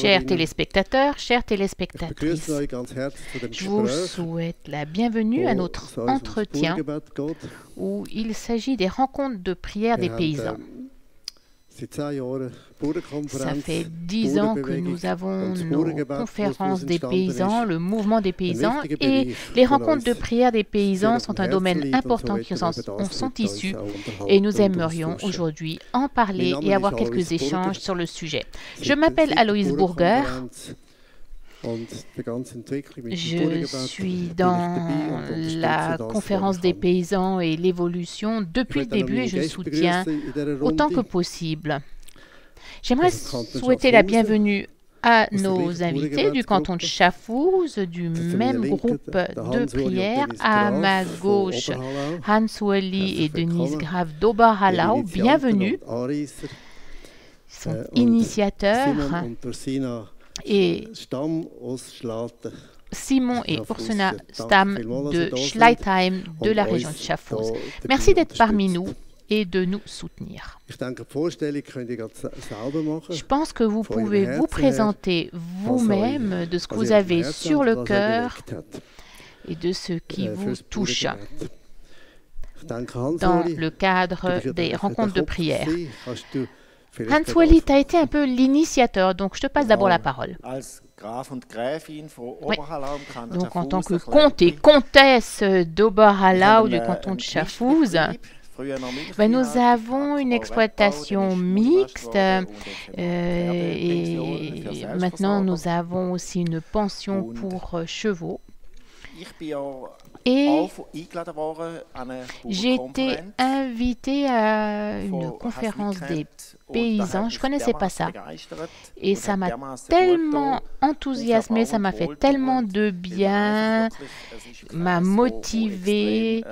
Chers téléspectateurs, chères téléspectatrices, je vous souhaite la bienvenue à notre entretien où il s'agit des rencontres de prière des paysans. Ça fait 10 ans que nous avons nos conférences des paysans, le mouvement des paysans, et les rencontres de prière des paysans sont un domaine important qui en sont issus, et nous aimerions aujourd'hui en parler et avoir quelques échanges sur le sujet. Je m'appelle Aloïs Burger. Je suis dans la conférence des paysans et l'évolution depuis le début et je soutiens autant que possible. J'aimerais souhaiter la bienvenue à nos invités du canton de Schaffhouse, du même groupe de prière. À ma gauche, Hans Ueli et Denise Graf d'Oberhallau. Bienvenue. Ils sont initiateurs. Et Simon et Ursula Stamm de Schleitheim de la région de Schaffhouse. Merci d'être parmi nous et de nous soutenir. Je pense que vous pouvez vous présenter vous-même de ce que vous avez sur le cœur et de ce qui vous touche dans le cadre des rencontres de prière. Hans Ueli, tu as été un peu l'initiateur, donc je te passe d'abord la parole. Oui. Donc en tant que comte et comtesse d'Oberhallau du canton de Schaffhouse, nous avons une exploitation mixte et maintenant nous avons aussi une pension pour chevaux. Et j'ai été invitée à une conférence des paysans. Je ne connaissais pas ça. Et ça m'a tellement enthousiasmée, ça m'a fait tellement de bien, m'a motivée,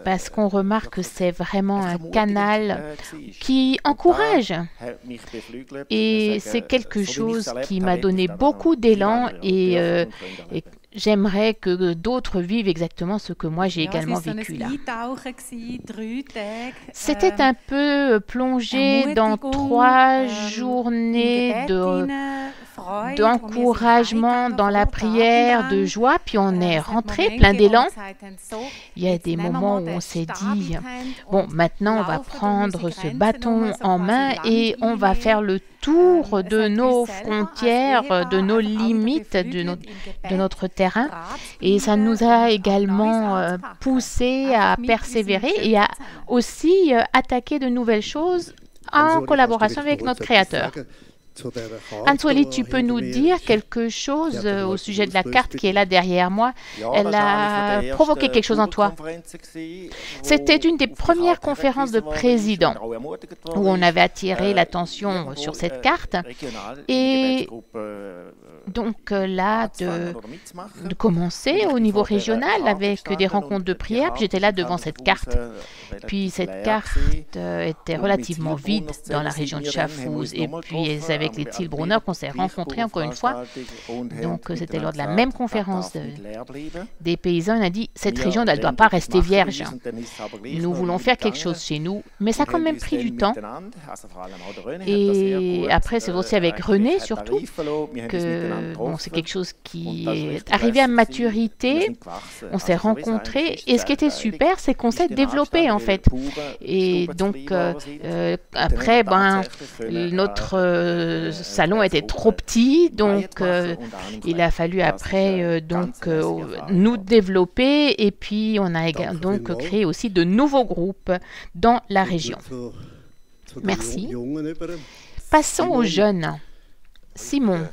parce qu'on remarque que c'est vraiment un canal qui encourage. Et c'est quelque chose qui m'a donné beaucoup d'élan et j'aimerais que d'autres vivent exactement ce que moi j'ai également vécu là. C'était un peu plongé dans 3 journées d'encouragement dans la prière, de joie, puis on est rentré plein d'élan. Il y a des moments où on s'est dit, bon, maintenant on va prendre ce bâton en main et on va faire le tour de nos frontières, de nos limites, de notre terrain. Et ça nous a également poussé à persévérer et à aussi attaquer de nouvelles choses en collaboration avec notre Créateur. Hans Ueli, tu peux nous dire quelque chose au sujet de la carte qui est là derrière moi? Elle a provoqué quelque chose en toi. C'était une des premières conférences de présidents où on avait attiré l'attention sur cette carte. Et donc là, de commencer au niveau régional avec des rencontres de prière. Puis j'étais là devant cette carte. Puis cette carte était relativement vide dans la région de Schaffhouse. Et puis avec les Tilbrunner qu'on s'est rencontrés encore une fois. Donc c'était lors de la même conférence des paysans. On a dit, cette région, elle ne doit pas rester vierge. Nous voulons faire quelque chose chez nous. Mais ça a quand même pris du temps. Et après, c'est aussi avec René surtout que bon, c'est quelque chose qui est arrivé à maturité. On s'est rencontrés. Et ce qui était super, c'est qu'on s'est développé en fait. Et donc après, notre salon était trop petit, donc il a fallu après nous développer et puis on a donc créé aussi de nouveaux groupes dans la région. Merci. Passons aux jeunes. Simon.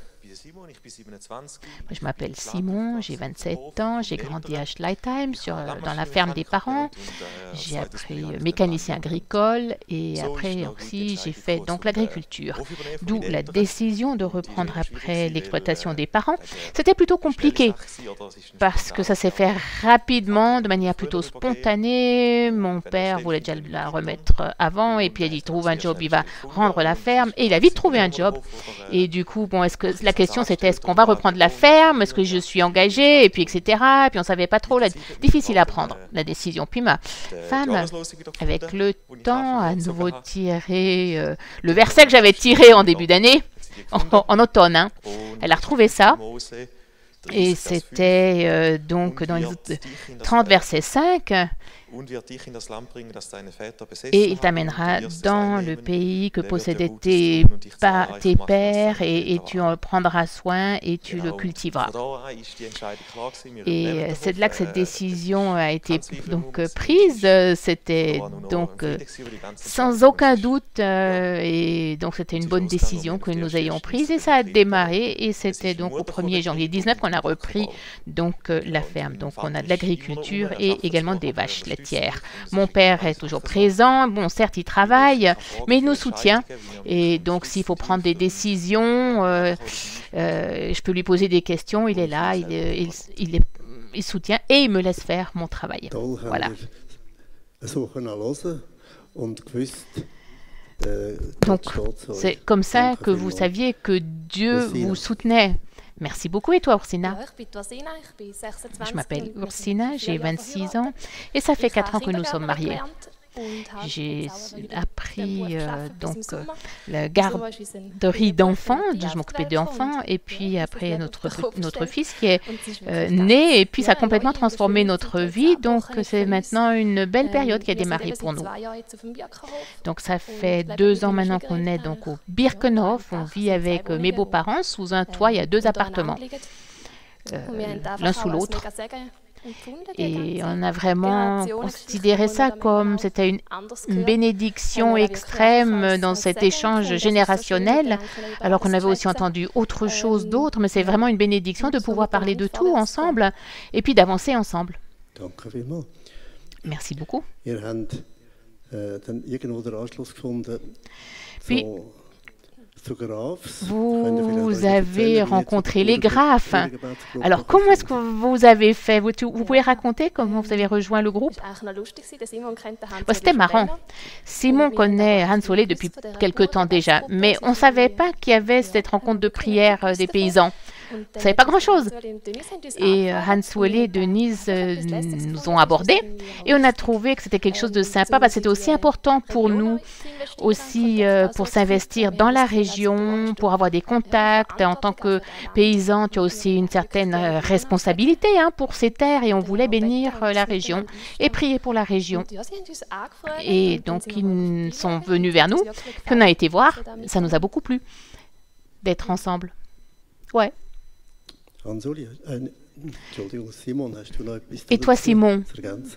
Je m'appelle Simon, j'ai 27 ans, j'ai grandi à Schleitheim, dans la ferme des parents. J'ai appris mécanicien agricole et après aussi j'ai fait donc l'agriculture. D'où la décision de reprendre après l'exploitation des parents. C'était plutôt compliqué parce que ça s'est fait rapidement, de manière plutôt spontanée. Mon père voulait déjà la remettre avant et puis il a dit trouve un job, il va rendre la ferme et il a vite trouvé un job. Et du coup, bon, est-ce que la question question, c'était est-ce qu'on va reprendre la ferme, est-ce que je suis engagée, et puis etc. Et puis on ne savait pas trop, difficile à prendre la décision. Puis ma femme, avec le temps, a à nouveau tiré le verset que j'avais tiré en début d'année, en automne. Hein. Elle a retrouvé ça. Et c'était donc dans les 30 versets 5. Et il t'amènera dans le pays que possédaient tes pères et tu en prendras soin et tu le cultiveras. Et c'est de là que cette décision a été donc prise. C'était donc sans aucun doute et donc c'était une bonne décision que nous ayons prise et ça a démarré et c'était donc au 1er janvier 19 qu'on a repris donc la ferme. Donc on a de l'agriculture et également des vaches laitières. Mon père est toujours présent. Bon, certes, il travaille, mais il nous soutient. Et donc, s'il faut prendre des décisions, je peux lui poser des questions. Il est là, il soutient et il me laisse faire mon travail. Voilà. Donc, c'est comme ça que vous saviez que Dieu vous soutenait. Merci beaucoup. Et toi, Ursina? Je m'appelle Ursina, j'ai 26 ans et ça fait 4 ans que nous sommes mariés. J'ai appris donc la garderie d'enfants, je m'occupais d'enfants et puis après notre fils qui est né et puis ça a complètement transformé notre vie. Donc c'est maintenant une belle période qui a démarré pour nous. Donc ça fait 2 ans maintenant qu'on est donc au Birkenhof. On vit avec mes beaux-parents sous un toit. Il y a 2 appartements, l'un sous l'autre. Et on a vraiment considéré ça comme c'était une bénédiction extrême dans cet échange générationnel, alors qu'on avait aussi entendu autre chose d'autre, mais c'est vraiment une bénédiction de pouvoir parler de tout ensemble et puis d'avancer ensemble. Merci beaucoup. Puis, vous avez rencontré les Graphes. Alors, comment est-ce que vous avez fait? Vous pouvez raconter comment vous avez rejoint le groupe? C'était marrant. Simon connaît Hans Ole depuis quelque temps déjà, mais on ne savait pas qu'il y avait cette rencontre de prière des paysans. On ne savait pas grand-chose. Et Hans Ole et Denise nous ont abordés et on a trouvé que c'était quelque chose de sympa parce que c'était aussi important pour nous, aussi pour s'investir dans la région, pour avoir des contacts. En tant que paysan, tu as aussi une certaine responsabilité pour ces terres et on voulait bénir la région et prier pour la région. Et donc, ils sont venus vers nous, qu'on a été voir. Ça nous a beaucoup plu d'être ensemble. Ouais. Et toi, Simon,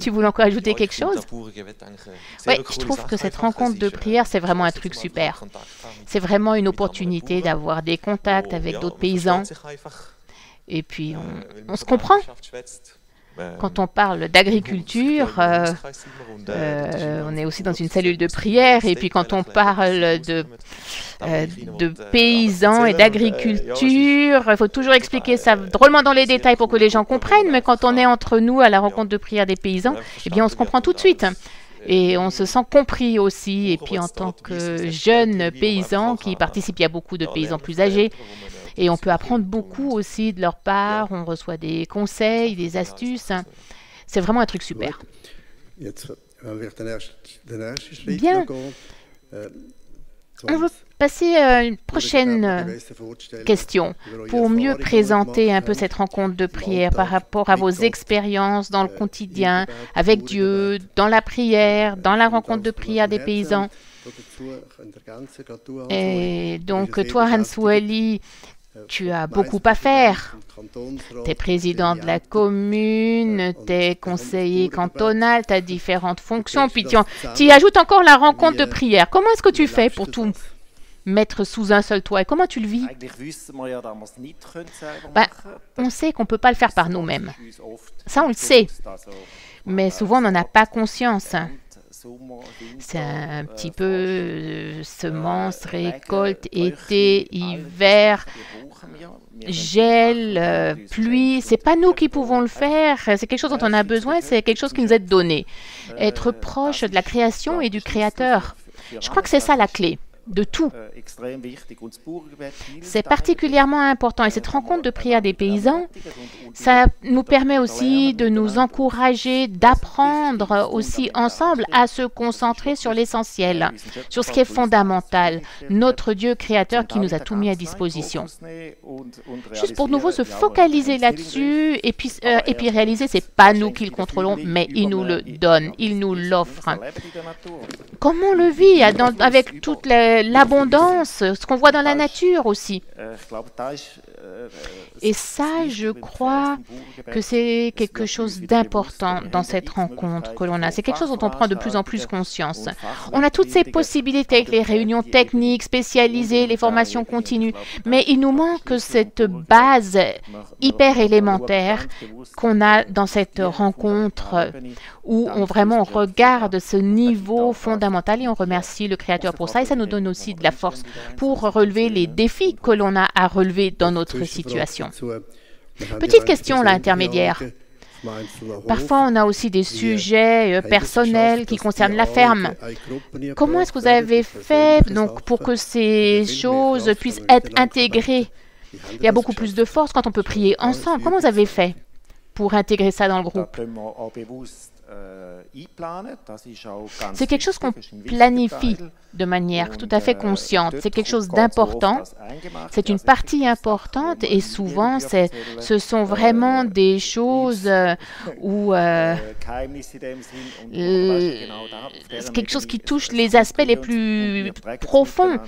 tu voulais encore ajouter quelque chose? Oui, je trouve que cette rencontre de prière, c'est vraiment un truc super. C'est vraiment une opportunité d'avoir des contacts avec d'autres paysans. Et puis, on se comprend. Quand on parle d'agriculture, on est aussi dans une cellule de prière. Et puis quand on parle de paysans et d'agriculture, il faut toujours expliquer ça drôlement dans les détails pour que les gens comprennent. Mais quand on est entre nous à la rencontre de prière des paysans, eh bien on se comprend tout de suite. Et on se sent compris aussi. Et puis en tant que jeune paysan qui participe, il y a beaucoup de paysans plus âgés. Et on peut apprendre beaucoup aussi de leur part. On reçoit des conseils, des astuces. C'est vraiment un truc super. Bien. On veut passer à une prochaine question pour mieux présenter un peu cette rencontre de prière par rapport à vos expériences dans le quotidien, avec Dieu, dans la prière, dans la rencontre de prière des paysans. Et donc, toi, Hans Ole, tu as beaucoup à faire. Tu es président de la commune, tu es conseiller cantonal, tu as différentes fonctions, puis tu y ajoutes encore la rencontre de prière. Comment est-ce que tu fais pour tout mettre sous un seul toit et comment tu le vis? On sait qu'on ne peut pas le faire par nous-mêmes. Ça, on le sait. Mais souvent, on n'en a pas conscience. C'est un petit peu semences, récolte, été, hiver, gel, pluie. C'est pas nous qui pouvons le faire. C'est quelque chose dont on a besoin. C'est quelque chose qui nous est donné. Être proche de la création et du Créateur. Je crois que c'est ça la clé. de tout. C'est particulièrement important. Et cette rencontre de prière des paysans, ça nous permet aussi de nous encourager, d'apprendre aussi ensemble à se concentrer sur l'essentiel, sur ce qui est fondamental, notre Dieu créateur qui nous a tout mis à disposition. Juste pour nouveau se focaliser là-dessus et puis réaliser, c'est pas nous qui le contrôlons, mais il nous le donne, il nous l'offre. Comment on le vit avec toute l'abondance, ce qu'on voit dans la nature aussi. Et ça, je crois que c'est quelque chose d'important dans cette rencontre que l'on a. C'est quelque chose dont on prend de plus en plus conscience. On a toutes ces possibilités avec les réunions techniques spécialisées, les formations continues, mais il nous manque cette base hyper élémentaire qu'on a dans cette rencontre où on vraiment regarde ce niveau fondamental et on remercie le Créateur pour ça. Et ça nous donne aussi de la force pour relever les défis que l'on a à relever dans notre situation. Petite question là, intermédiaire. Parfois, on a aussi des sujets personnels qui concernent la ferme. Comment est-ce que vous avez fait donc, pour que ces choses puissent être intégrées? Il y a beaucoup plus de force quand on peut prier ensemble. Comment vous avez fait pour intégrer ça dans le groupe? C'est quelque chose qu'on planifie de manière tout à fait consciente. C'est quelque chose d'important. C'est une partie importante et souvent, ce sont vraiment des choses où c'est quelque chose qui touche les aspects les plus profonds.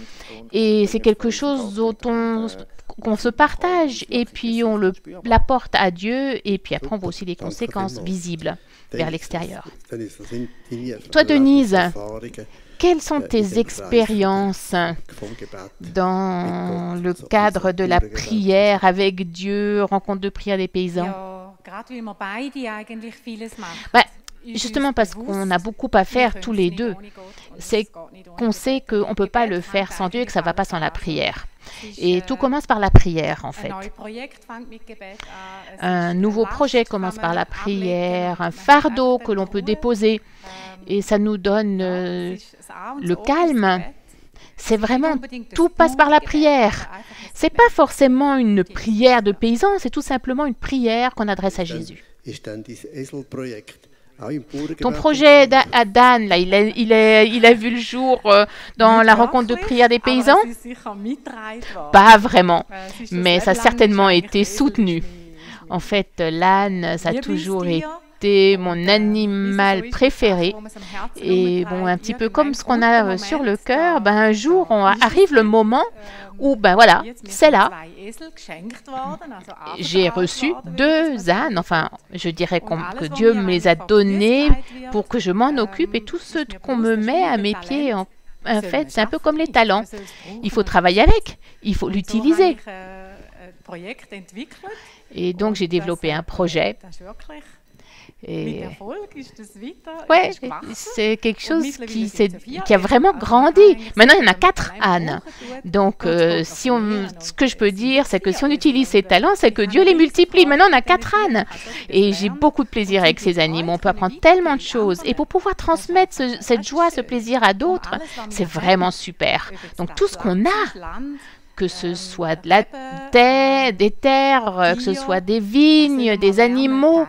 Et c'est quelque chose qu'on se partage et puis on l'apporte à Dieu et puis après on voit aussi les conséquences visibles vers l'extérieur. Toi, Denise, quelles sont tes expériences dans le cadre de la prière avec Dieu, rencontre de prière des paysans? Justement parce qu'on a beaucoup à faire tous les deux, c'est qu'on sait qu'on ne peut pas le faire sans Dieu et que ça ne va pas sans la prière. Et tout commence par la prière, en fait. Un nouveau projet commence par la prière, un fardeau que l'on peut déposer, et ça nous donne le calme. C'est vraiment, tout passe par la prière. C'est pas forcément une prière de paysan, c'est tout simplement une prière qu'on adresse à Jésus. Ton projet à Dan, là, il a vu le jour dans la rencontre de prière des paysans? Pas vraiment, mais ça a certainement été soutenu. En fait, l'âne, ça a toujours été mon animal préféré. Et bon, un petit peu comme ce qu'on a sur le cœur, un jour, arrive le moment où, voilà, c'est là. J'ai reçu 2 ânes, enfin, je dirais que Dieu me les a donnés pour que je m'en occupe et tout ce qu'on me met à mes pieds, en fait, c'est un peu comme les talents. Il faut travailler avec, il faut l'utiliser. Et donc, j'ai développé un projet. Et ouais, c'est quelque chose qui a vraiment grandi. Maintenant, il y en a 4 ânes. Donc, ce que je peux dire, c'est que si on utilise ces talents, c'est que Dieu les multiplie. Maintenant, on a 4 ânes. Et j'ai beaucoup de plaisir avec ces animaux. On peut apprendre tellement de choses. Et pour pouvoir transmettre cette joie, ce plaisir à d'autres, c'est vraiment super. Donc, tout ce qu'on a, que ce soit de la terre, des terres, que ce soit des vignes, des animaux,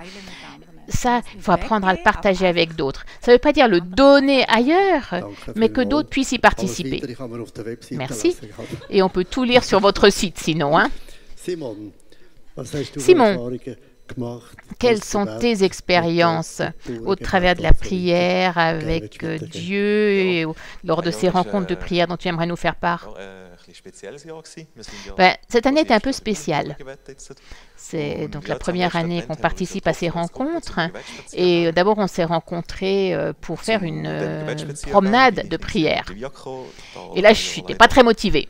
ça, il faut apprendre à le partager avec d'autres. Ça ne veut pas dire le donner ailleurs, mais que d'autres puissent y participer. Merci. Et on peut tout lire sur votre site sinon. Hein? Simon, quelles sont tes expériences au travers de la prière avec Dieu et lors de ces rencontres de prière dont tu aimerais nous faire part? Cette année est un peu spéciale. C'est donc la première année qu'on participe à ces rencontres. Et d'abord, on s'est rencontrés pour faire une promenade de prière. Et là, je n'étais pas très motivée.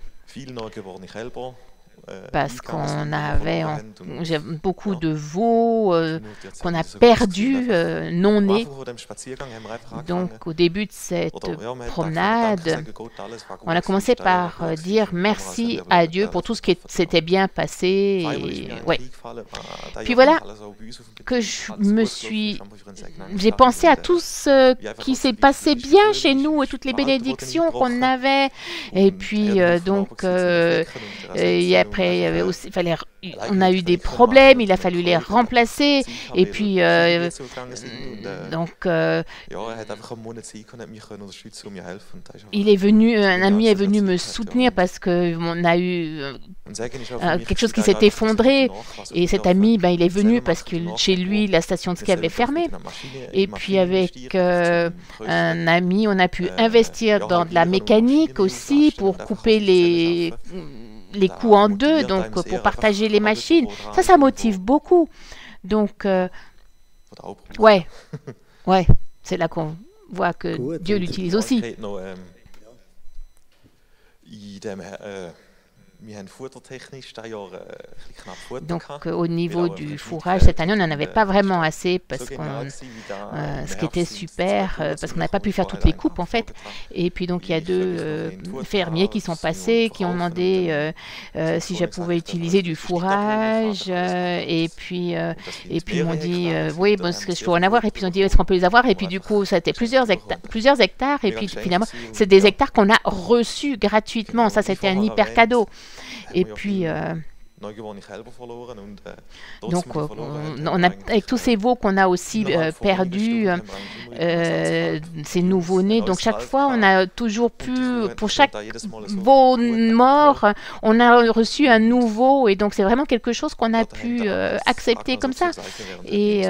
parce qu'on avait beaucoup de veaux qu'on a perdus, non nés. Donc, au début de cette promenade, on a commencé par dire merci à Dieu pour tout ce qui s'était bien passé. Et, ouais. Puis voilà que j'ai pensé à tout ce qui s'est passé bien chez nous et toutes les bénédictions qu'on avait. Et puis donc et après il y avait aussi, on a eu des problèmes, il a fallu les remplacer. Et puis donc il est venu, un ami est venu me soutenir parce que on a eu quelque chose qui s'est effondré. Et cet ami, il est venu parce que chez lui, la station de ski avait fermé. Et puis avec un ami, on a pu investir dans de la mécanique aussi pour couper les coûts en deux, donc pour partager les machines. Ça motive beaucoup. Donc, ouais, c'est là qu'on voit que Dieu l'utilise aussi. Donc au niveau du fourrage, cette année, on n'en avait pas vraiment assez parce ce qui était super, parce qu'on n'avait pas pu faire toutes les coupes en fait. Et puis donc il y a deux fermiers qui sont passés, qui ont demandé si je pouvais utiliser du fourrage. Et puis ils m'ont dit oui, est-ce que je peux en avoir? Et puis ils ont dit est-ce qu'on peut les avoir? Et puis du coup, ça a été plusieurs hectares. Et puis finalement, c'est des hectares qu'on a reçus gratuitement. Ça, c'était un hyper cadeau. Et puis, donc, on a, avec tous ces veaux qu'on a aussi perdus, ces nouveaux-nés, donc chaque fois, on a toujours pu, pour chaque veau mort, on a reçu un nouveau, et donc c'est vraiment quelque chose qu'on a pu accepter comme ça. Et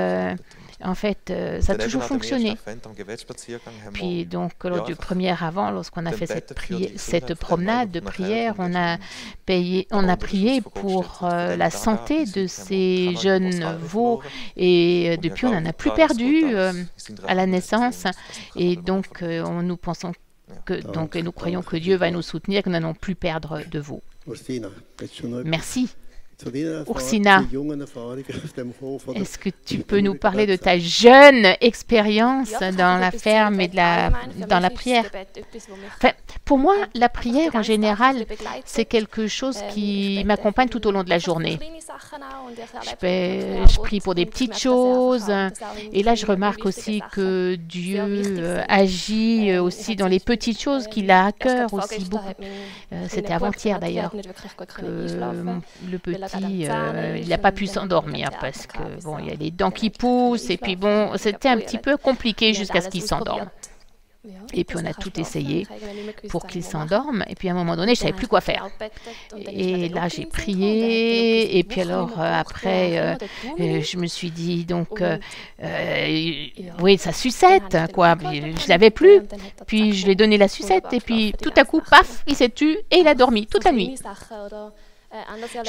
en fait, ça a toujours fonctionné. Puis donc, lors du premier avant, lorsqu'on a fait cette promenade de prière, on a prié pour la santé de ces jeunes veaux. Et depuis, on n'en a plus perdu à la naissance. Et donc, nous croyons que Dieu va nous soutenir, que nous n'allons plus perdre de veaux. Merci. Ursina, est-ce que tu peux nous parler de ta jeune expérience dans la ferme et dans la prière? Enfin, pour moi, la prière en général, c'est quelque chose qui m'accompagne tout au long de la journée. Je prie pour des petites choses et là, je remarque aussi que Dieu agit aussi dans les petites choses qu'il a à cœur aussi beaucoup. C'était avant-hier d'ailleurs que le petit il n'a pas pu s'endormir parce que bon, il y a les dents qui poussent et puis bon, c'était un petit peu compliqué jusqu'à ce qu'il s'endorme. Et puis on a tout essayé pour qu'il s'endorme et puis à un moment donné, je savais plus quoi faire. Et là, j'ai prié et puis alors après, je me suis dit donc oui, ça sucette quoi. Je l'avais plus. Puis je lui ai donné la sucette et puis tout à coup, paf, il s'est tu et il a dormi toute la nuit.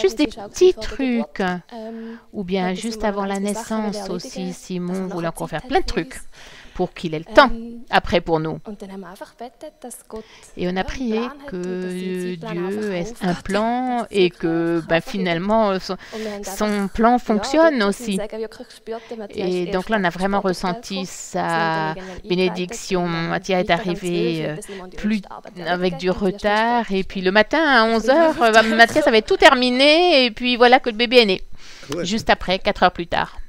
Juste des petits trucs, ou bien juste avant la naissance aussi, Simon voulait encore faire plein de trucs pour qu'il ait le temps après pour nous. Et on a prié que Dieu ait un plan et que finalement son plan fonctionne aussi. Et donc là, on a vraiment ressenti sa bénédiction. Mathia est arrivé avec du retard. Et puis le matin, à 11h, Mathias avait tout terminé. Et puis voilà que le bébé est né. Juste après, 4 heures plus tard.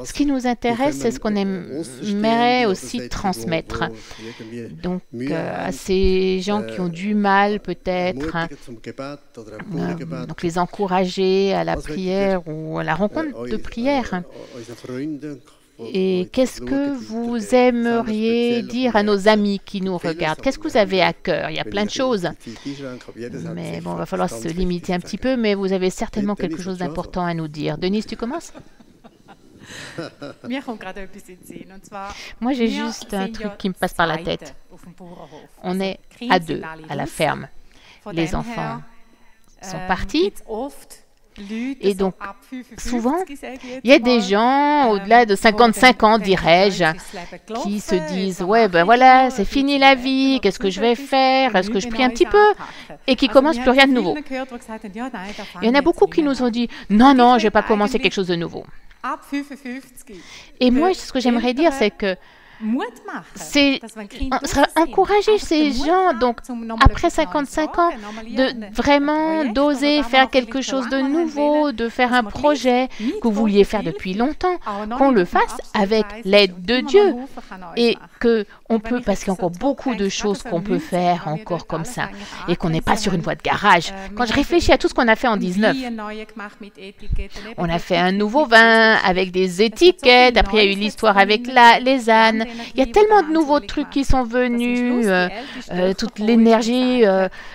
Ce qui nous intéresse, c'est ce qu'on aimerait aussi transmettre. Donc, à ces gens qui ont du mal, peut-être, donc les encourager à la prière ou à la rencontre de prière. Et qu'est-ce que vous aimeriez dire à nos amis qui nous regardent? Qu'est-ce que vous avez à cœur? Il y a plein de choses. Mais bon, il va falloir se limiter un petit peu, mais vous avez certainement quelque chose d'important à nous dire. Denise, tu commences? Moi, j'ai juste un truc qui me passe par la tête. On est à deux à la ferme. Les enfants sont partis. Et donc, souvent, il y a des gens, au-delà de 55 ans, dirais-je, qui se disent « Ouais, ben voilà, c'est fini la vie, qu'est-ce que je vais faire? Est-ce que je prie un petit peu ?» et qui commencent plus rien de nouveau. Il y en a beaucoup qui nous ont dit « Non, non, je ne vais pas commencer quelque chose de nouveau. » Et moi, ce que j'aimerais dire, c'est que c'est encourager ces gens, donc après 55 ans, de vraiment d'oser faire quelque chose de nouveau, de faire un projet que vous vouliez faire depuis longtemps, qu'on le fasse avec l'aide de Dieu et que on peut, parce qu'il y a encore beaucoup de choses qu'on peut faire encore comme ça et qu'on n'est pas sur une voie de garage. Quand je réfléchis à tout ce qu'on a fait en 19, on a fait un nouveau vin avec des étiquettes, après il y a eu l'histoire avec les ânes. Il y a tellement de nouveaux trucs qui sont venus, toute l'énergie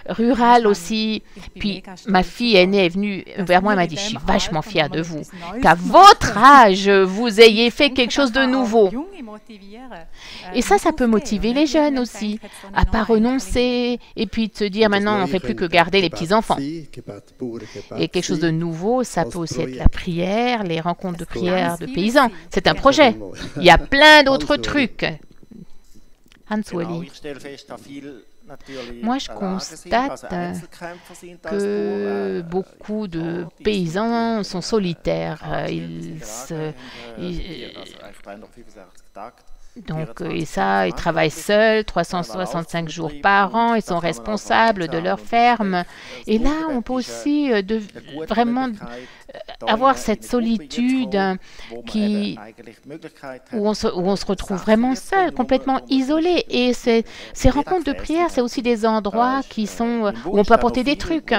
rurale aussi. Puis ma fille aînée est venue vers moi et m'a dit « Je suis vachement fière de vous, qu'à votre âge, vous ayez fait quelque chose de nouveau. » Et ça peut motiver les jeunes aussi, à pas renoncer et puis de se dire « Maintenant, on ne fait plus que garder les petits-enfants. » Et quelque chose de nouveau, ça peut aussi être la prière, les rencontres de prière de paysans. C'est un projet. Il y a plein d'autres trucs. Hans-Wally. Moi, je constate que beaucoup de paysans sont solitaires. Et ça, ils travaillent seuls, 365 jours par an, ils sont responsables de leur ferme. Et là, on peut aussi vraiment avoir cette solitude où on se retrouve vraiment seul, complètement isolé. Et ces rencontres de prière, c'est aussi des endroits où on peut apporter des trucs.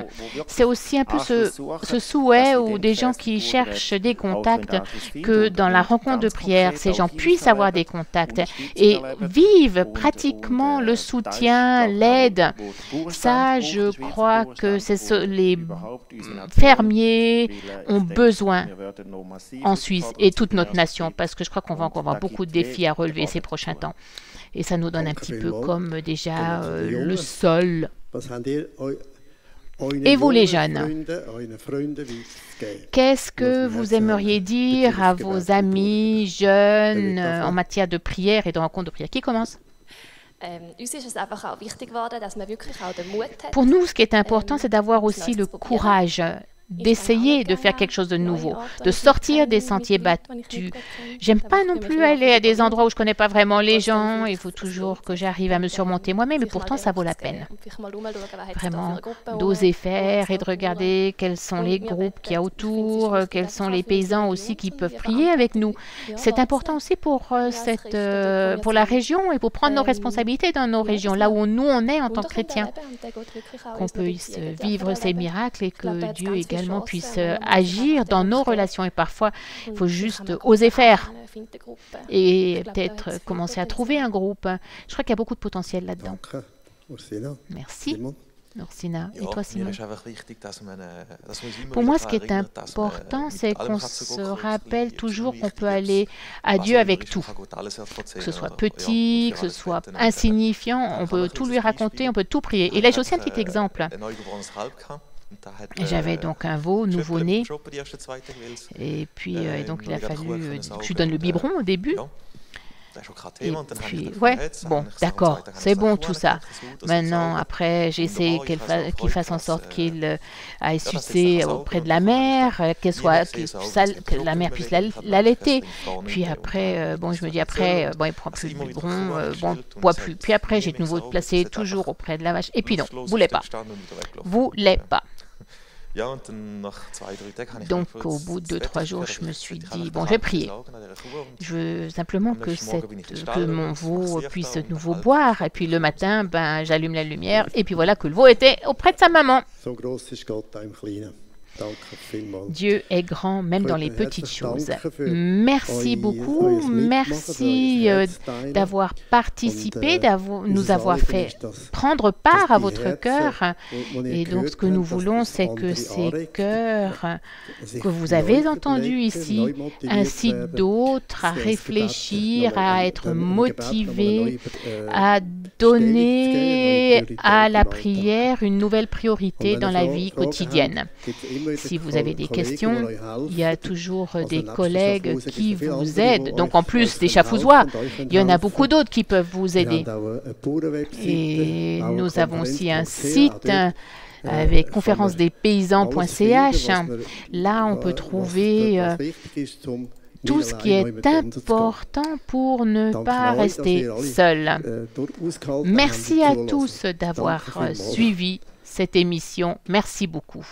C'est aussi un peu ce souhait ou des gens qui cherchent des contacts, que dans la rencontre de prière, ces gens puissent avoir des contacts et vivent pratiquement le soutien, l'aide. Ça, je crois que les fermiers ont besoin en Suisse et toute notre nation, parce que je crois qu'on va encore avoir beaucoup de défis à relever ces prochains temps. Et ça nous donne un petit peu comme déjà le sol. Et vous les jeunes, qu'est-ce que vous aimeriez dire à vos amis jeunes en matière de prière et de rencontre de prière? Qui commence? Pour nous, ce qui est important, c'est d'avoir aussi le courage d'essayer de faire quelque chose de nouveau, de sortir des sentiers battus. J'aime pas non plus aller à des endroits où je connais pas vraiment les gens. Il faut toujours que j'arrive à me surmonter moi-même, et pourtant ça vaut la peine. Vraiment, d'oser faire et de regarder quels sont les groupes qu'il y a autour, quels sont les paysans aussi qui peuvent prier avec nous. C'est important aussi pour la région et pour prendre nos responsabilités dans nos régions, là où nous on est en tant que chrétiens, qu'on puisse vivre ces miracles et que Dieu également puisse agir dans nos relations. Et parfois, il faut juste oser faire et peut-être commencer à trouver un groupe. Je crois qu'il y a beaucoup de potentiel là-dedans. Merci. Norsina. Et toi, Simon? Pour moi, ce qui est important, c'est qu'on se rappelle toujours qu'on peut aller à Dieu avec tout. Que ce soit petit, que ce soit insignifiant, on peut tout lui raconter, on peut tout prier. Et là, j'ai aussi un petit exemple. J'avais donc un nouveau-né, et puis donc il a fallu que je lui donne le biberon au début. Et puis, ouais, bon, d'accord, c'est bon tout ça. Maintenant, après, j'ai essayé qu'il fasse en sorte qu'il aille sucer auprès de la mère, que la mère puisse l'allaiter. Puis après, je me dis après, il prend plus le biberon, boit plus. Puis après, j'ai de nouveau placé toujours auprès de la vache. Et puis non, voulait pas. Donc, au bout de 2-3 jours, je me suis dit, bon, je vais prier. Je veux simplement que mon veau puisse de nouveau boire. Et puis le matin, j'allume la lumière. Et puis voilà que le veau était auprès de sa maman. Dieu est grand même dans les petites choses. Merci beaucoup. Merci d'avoir participé, nous avoir fait prendre part à votre cœur. Et donc, ce que nous voulons, c'est que ces cœurs que vous avez entendus ici incitent d'autres à réfléchir, à être motivés, à donner à la prière une nouvelle priorité dans la vie quotidienne. Si vous avez des questions, il y a toujours des collègues qui vous aident. Donc en plus des Schaffhausois, il y en a beaucoup d'autres qui peuvent vous aider. Et nous avons aussi un site avec conférencedespaysans.ch. Là, on peut trouver tout ce qui est important pour ne pas rester seul. Merci à tous d'avoir suivi cette émission. Merci beaucoup.